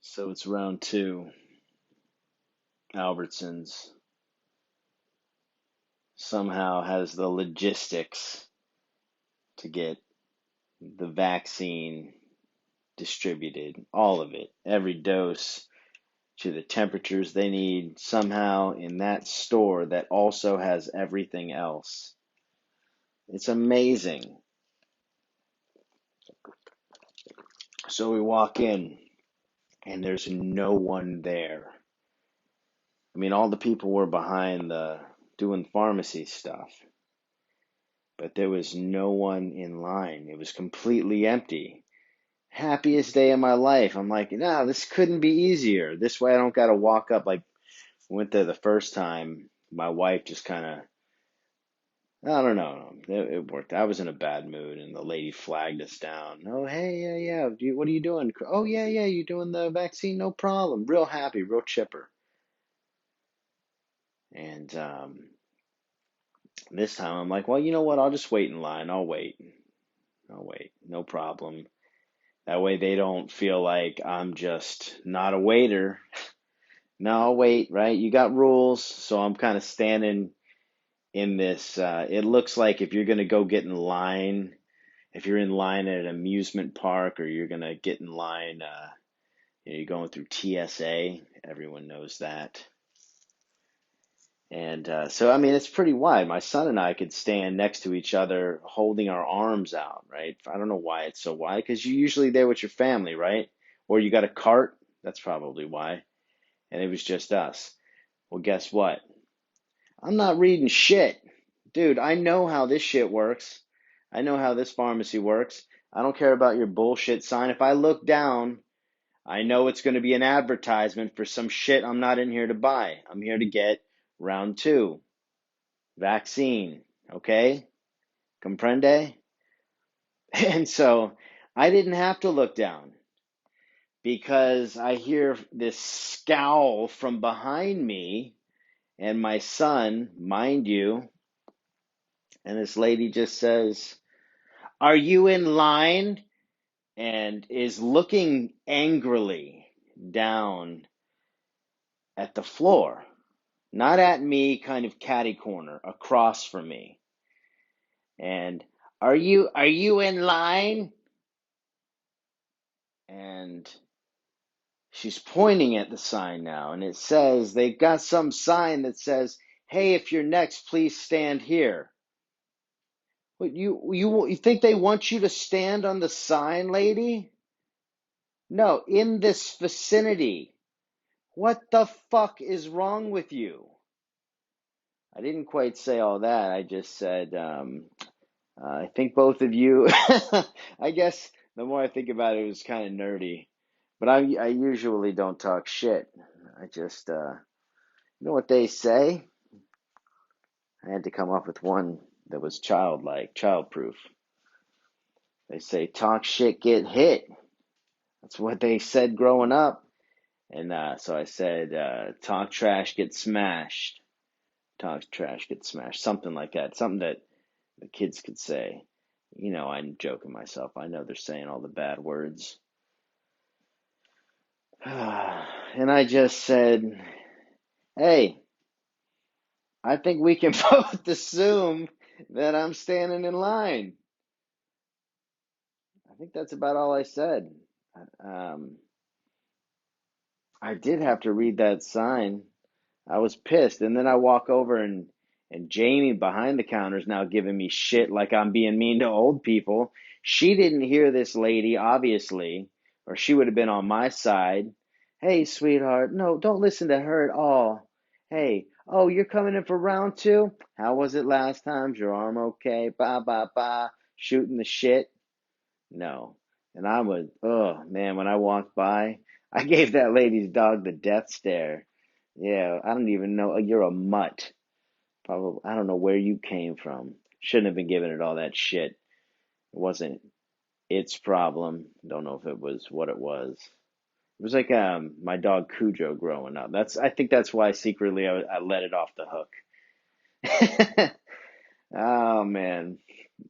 So it's round two. Albertsons somehow has the logistics to get the vaccine distributed, all of it, every dose to the temperatures they need somehow in that store that also has everything else. It's amazing. So we walk in and there's no one there. I mean, all the people were behind the doing pharmacy stuff, but there was no one in line. It was completely empty. Happiest day of my life. I'm like, nah, this couldn't be easier. This way I don't got to walk up. Like, went there the first time. My wife just kind of, I don't know. It worked. I was in a bad mood, and the lady flagged us down. Oh, hey, yeah. What are you doing? Oh, yeah. You doing the vaccine? No problem. Real happy, real chipper. And this time I'm like, well, you know what? I'll just wait in line. I'll wait. I'll wait. No problem. That way they don't feel like I'm just not a waiter. No, I'll wait, right? You got rules. So I'm kind of standing in this. It looks like if you're going to go get in line, if you're in line at an amusement park or you're going to get in line, you're going through TSA. Everyone knows that. And so, I mean, it's pretty wide. My son and I could stand next to each other holding our arms out, right? I don't know why it's so wide, because you're usually there with your family, right? Or you got a cart. That's probably why. And it was just us. Well, guess what? I'm not reading shit. Dude, I know how this shit works. I know how this pharmacy works. I don't care about your bullshit sign. If I look down, I know it's going to be an advertisement for some shit I'm not in here to buy. I'm here to get round two. Vaccine, okay? Comprende? And so I didn't have to look down because I hear this scowl from behind me and my son, mind you, and this lady just says, "Are you in line?" and is looking angrily down at the floor, not at me, kind of catty corner across from me. And are you in line? And she's pointing at the sign now, and it says they've got some sign that says, "Hey, if you're next, please stand here." What, you think they want you to stand on the sign, lady? No, in this vicinity. What the fuck is wrong with you? I didn't quite say all that. I just said, I think both of you, I guess the more I think about it, it was kind of nerdy. But I usually don't talk shit. I just, you know what they say? I had to come up with one that was childlike, childproof. They say, talk shit, get hit. That's what they said growing up. And so I said, talk trash, get smashed. Talk trash, get smashed. Something like that. Something that the kids could say. You know, I'm joking myself. I know they're saying all the bad words. And I just said, hey, I think we can both assume that I'm standing in line. I think that's about all I said. Um, I did have to read that sign. I was pissed. And then I walk over and Jamie behind the counter is now giving me shit like I'm being mean to old people. She didn't hear this lady, obviously, or she would have been on my side. Hey, sweetheart, no, don't listen to her at all. Hey, oh, you're coming in for round two? How was it last time? Is your arm okay? Ba, ba, ba. Shooting the shit? No. And I was, oh, man, when I walked by, I gave that lady's dog the death stare. Yeah, I don't even know. You're a mutt. Probably, I don't know where you came from. Shouldn't have been giving it all that shit. It wasn't its problem. Don't know if it was what it was. It was like my dog Cujo growing up. I think that's why secretly I let it off the hook. Oh man,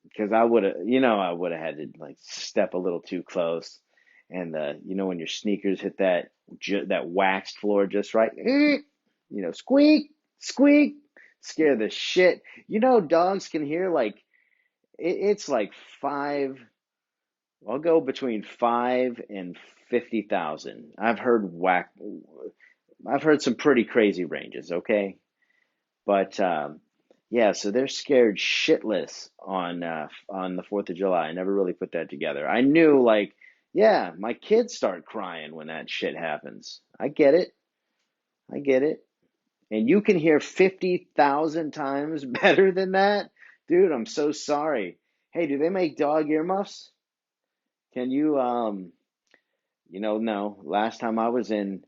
because I would have, I would have had to like step a little too close. and when your sneakers hit that waxed floor just right, squeak, squeak, scare the shit. Dogs can hear like it's like five. I'll go between 5 and 50,000. I've heard some pretty crazy ranges. Okay, but yeah, so they're scared shitless on the Fourth of July. I never really put that together. I knew like, yeah, my kids start crying when that shit happens. I get it. I get it. And you can hear 50,000 times better than that, dude. I'm so sorry. Hey, do they make dog earmuffs? Can you no. Last time I was in,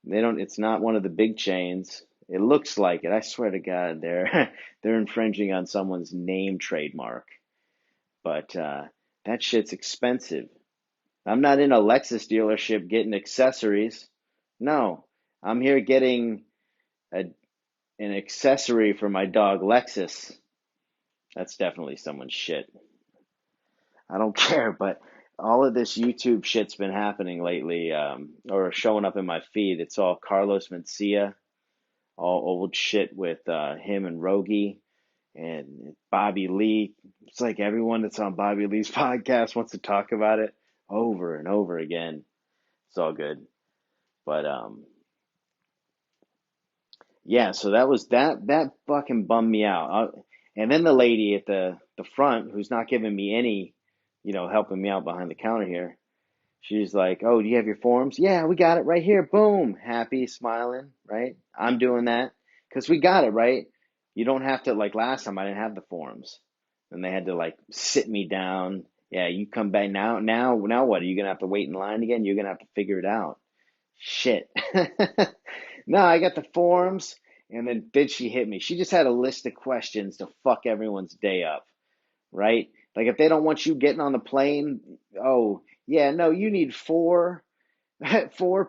they don't. It's not one of the big chains. It looks like it. I swear to God, they're they're infringing on someone's name trademark. But that shit's expensive. I'm not in a Lexus dealership getting accessories. No, I'm here getting a, an accessory for my dog Lexus. That's definitely someone's shit. I don't care, but all of this YouTube shit's been happening lately, or showing up in my feed. It's all Carlos Mencia, all old shit with him and Rogie and Bobby Lee. It's like everyone that's on Bobby Lee's podcast wants to talk about it over and over again. It's all good. But yeah, so that fucking bummed me out. And then the lady at the front who's not giving me any, helping me out behind the counter here. She's like, "Oh, do you have your forms?" "Yeah, we got it right here." Boom, happy, smiling, right? I'm doing that because we got it, right? You don't have to, like last time I didn't have the forms. And they had to like sit me down. Yeah, you come back now what? Are you gonna have to wait in line again? You're gonna have to figure it out. Shit. No, I got the forms, and then she hit me. She just had a list of questions to fuck everyone's day up, right? Like if they don't want you getting on the plane, oh yeah, no, you need four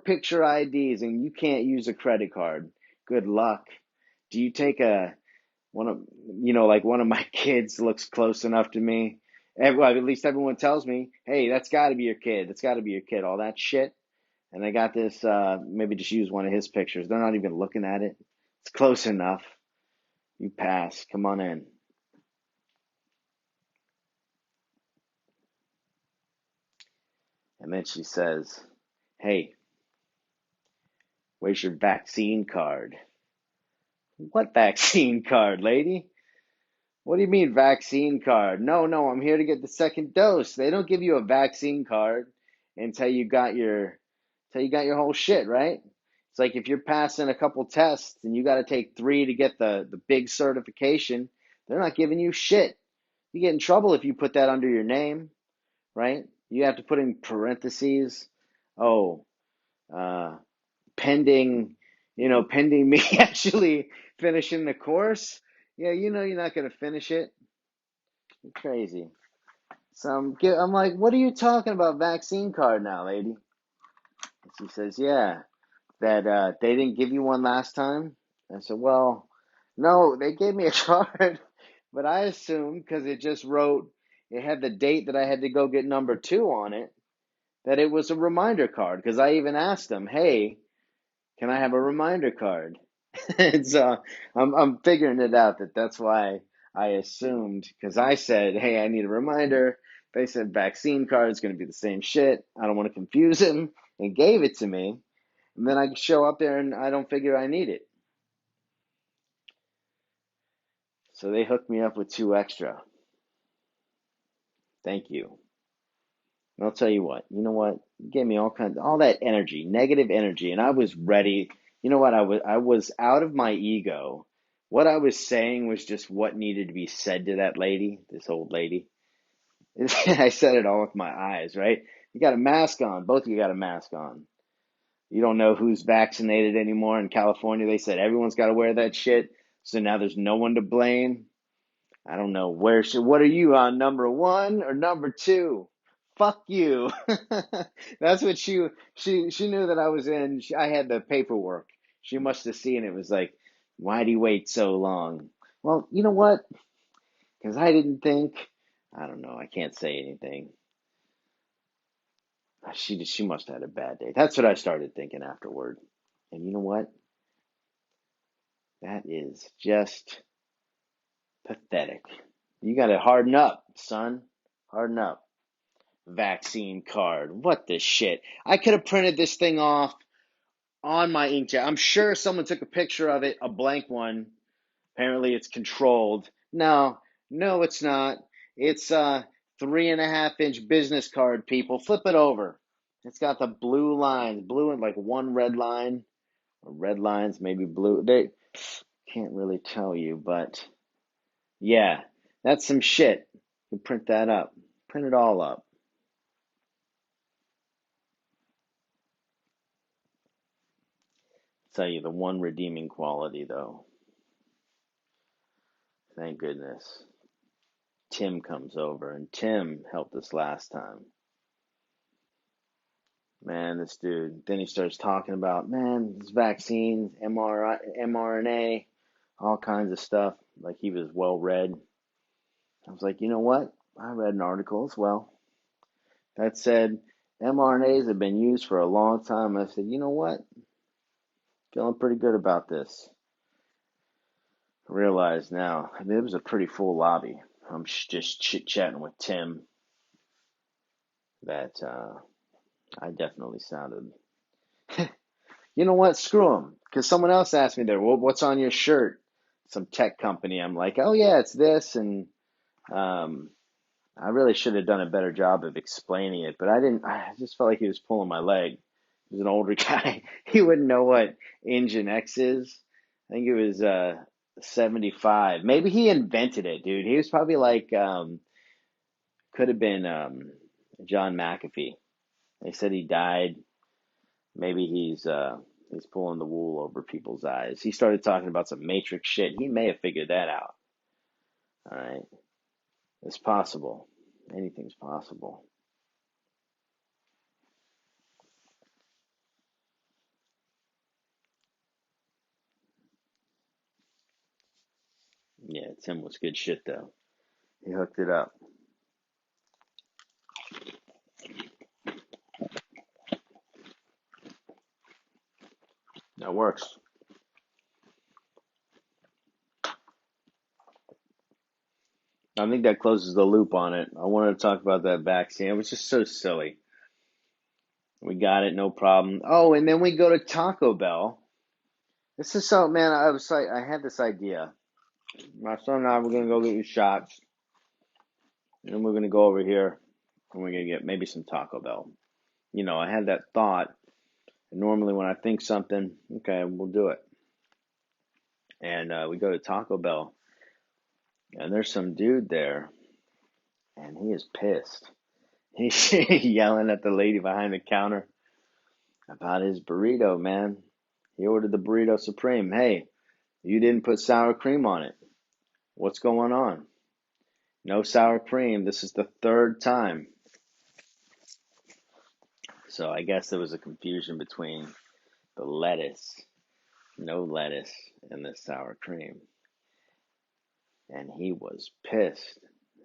picture IDs, and you can't use a credit card. Good luck. Do you take one of like one of my kids looks close enough to me? Well, at least everyone tells me, hey, that's got to be your kid. That's got to be your kid. All that shit. And I got this. Maybe just use one of his pictures. They're not even looking at it. It's close enough. You pass. Come on in. And then she says, "Hey, where's your vaccine card?" "What vaccine card, lady? What do you mean vaccine card?" "No, no, I'm here to get the second dose." They don't give you a vaccine card until you got your whole shit, right? It's like if you're passing a couple tests and you got to take three to get the big certification, they're not giving you shit. You get in trouble if you put that under your name, right? You have to put in parentheses, oh, uh, pending, pending me actually finishing the course. Yeah, you're not going to finish it. You're crazy. So I'm like, what are you talking about vaccine card now, lady? And she says, yeah, that they didn't give you one last time. I said, well, no, they gave me a card, but I assumed because it had the date that I had to go get number two on it, that it was a reminder card. Because I even asked them, hey, can I have a reminder card? And so I'm figuring it out that's why I assumed, because I said, hey, I need a reminder. They said vaccine card is going to be the same shit. I don't want to confuse him, and gave it to me. And then I show up there and I don't figure I need it. So they hooked me up with two extra. Thank you. And I'll tell you what, you know what? You gave me all that energy, negative energy, and I was ready. You know what? I was out of my ego. What I was saying was just what needed to be said to that lady, this old lady. I said it all with my eyes, right? You got a mask on. Both of you got a mask on. You don't know who's vaccinated anymore in California. They said everyone's got to wear that shit. So now there's no one to blame. I don't know what are you on, number one or number two? Fuck you. That's what she knew that I was in. I had the paperwork. She must have seen it. Was like, why do you wait so long? Well, you know what? Because I didn't think. I don't know. I can't say anything. She must have had a bad day. That's what I started thinking afterward. And you know what? That is just pathetic. You got to harden up, son. Harden up. Vaccine card. What the shit? I could have printed this thing off on my inkjet. I'm sure someone took a picture of it, a blank one. Apparently it's controlled. No, no, it's not. It's a 3.5-inch business card, people. Flip it over. It's got the blue lines, blue and like one red line, or red lines, maybe blue. They can't really tell you, but yeah, that's some shit. You print that up. Print it all up. Tell you the one redeeming quality, though. Thank goodness. Tim comes over, and Tim helped us last time. Man, this dude. Then he starts talking about, man, this vaccines, mRNA, all kinds of stuff. Like he was well read. I was like, you know what? I read an article as well that said mRNAs have been used for a long time. I said, you know what? Feeling pretty good about this. I realize now, I mean, it was a pretty full lobby. I'm just chit-chatting with Tim that I definitely sounded. You know what? Screw him. Because someone else asked me there, well, what's on your shirt? Some tech company. I'm like, oh yeah, it's this. And um, I really should have done a better job of explaining it, but I didn't. I just felt like he was pulling my leg. He was an older guy. He wouldn't know what Engine X is. I think it was 75. Maybe he invented it, dude. He was probably like, could have been John McAfee. They said he died. Maybe he's pulling the wool over people's eyes. He started talking about some Matrix shit. He may have figured that out. All right, it's possible. Anything's possible. Yeah, Tim was good shit though. He hooked it up. That works. I think that closes the loop on it. I wanted to talk about that vaccine. It was just so silly. We got it, no problem. Oh, and then we go to Taco Bell. This is so, man. I was like, I had this idea. My son and I were gonna go get you shots, and then we're gonna go over here, and we're gonna get maybe some Taco Bell. You know, I had that thought. And normally, when I think something, okay, we'll do it. And we go to Taco Bell, and there's some dude there, and he is pissed. He's yelling at the lady behind the counter about his burrito, man. He ordered the burrito supreme. Hey, you didn't put sour cream on it. What's going on? No sour cream. This is the third time. So I guess there was a confusion between the lettuce, no lettuce, and the sour cream. And he was pissed.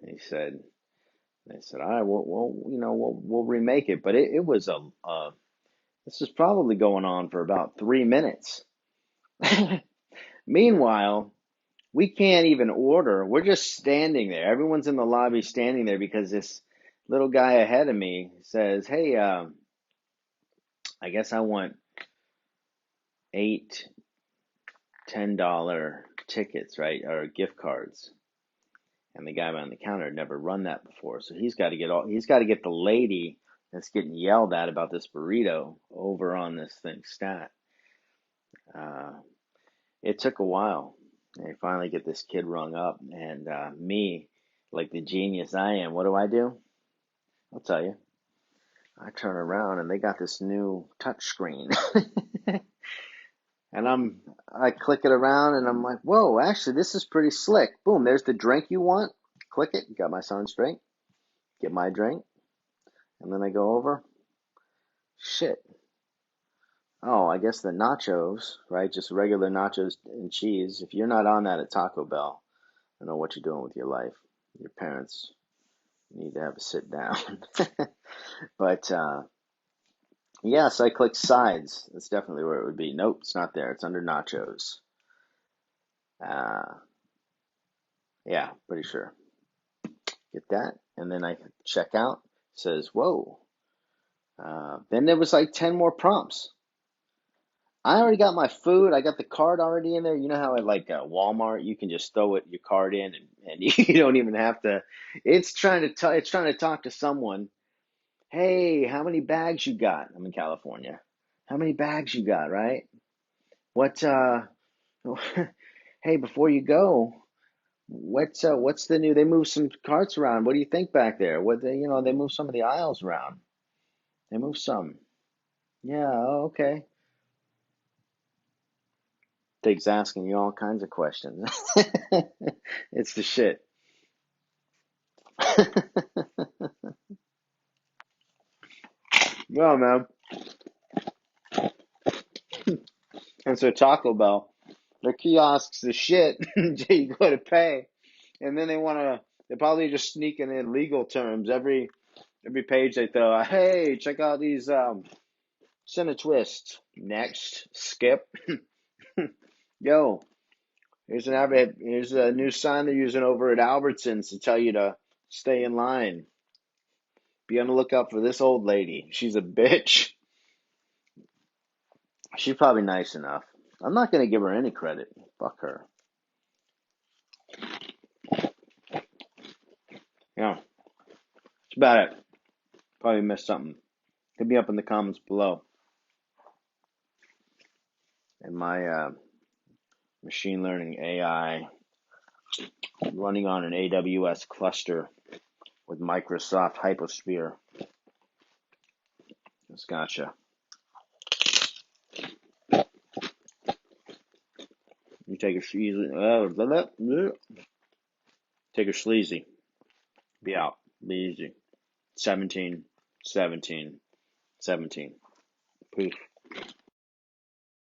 He said, they said, all right, we'll remake it. But it was this was probably going on for about 3 minutes. Meanwhile, we can't even order. We're just standing there. Everyone's in the lobby standing there because this little guy ahead of me says, hey, I guess I want 8 $10 tickets, right? Or gift cards. And the guy behind the counter had never run that before. So he's got to get the lady that's getting yelled at about this burrito over on this thing stat. It took a while. They finally get this kid rung up, and me, like the genius I am, what do? I'll tell you. I turn around and they got this new touch screen. And I click it around and I'm like, whoa, actually this is pretty slick. Boom, there's the drink you want. Click it, got my son's drink. Get my drink. And then I go over. Shit. Oh, I guess the nachos, right? Just regular nachos and cheese. If you're not on that at Taco Bell, I don't know what you're doing with your life. Your parents need to have a sit down. But Yes, I clicked sides. That's definitely where it would be. Nope, it's not there. It's under nachos. Uh, yeah, pretty sure. Get that. And then I check out. It says, whoa. Then there was like 10 more prompts. I already got my food. I got the card already in there. You know how at like Walmart you can just throw your card in and you don't even have to. It's trying to talk to someone. Hey, how many bags you got? I'm in California. How many bags you got, right? What hey, before you go, what's the new? They moved some carts around. What do you think back there? They moved some of the aisles around. They moved some. Yeah, oh, okay. Thing's asking you all kinds of questions. It's the shit. Well, man. And so Taco Bell, their kiosks the shit until you go to pay, and then they're probably just sneaking in legal terms every page they throw out. Hey, check out these Center Twists. Next, skip. Yo, here's a new sign they're using over at Albertsons to tell you to stay in line. Be on the lookout for this old lady. She's a bitch. She's probably nice enough. I'm not gonna give her any credit. Fuck her. Yeah, that's about it. Probably missed something. Hit me up in the comments below. And my machine learning AI running on an AWS cluster with Microsoft Hyposphere. That's gotcha. You take a sleazy. Take a sleazy. Be out. Be easy. 17, 17, 17. Peace.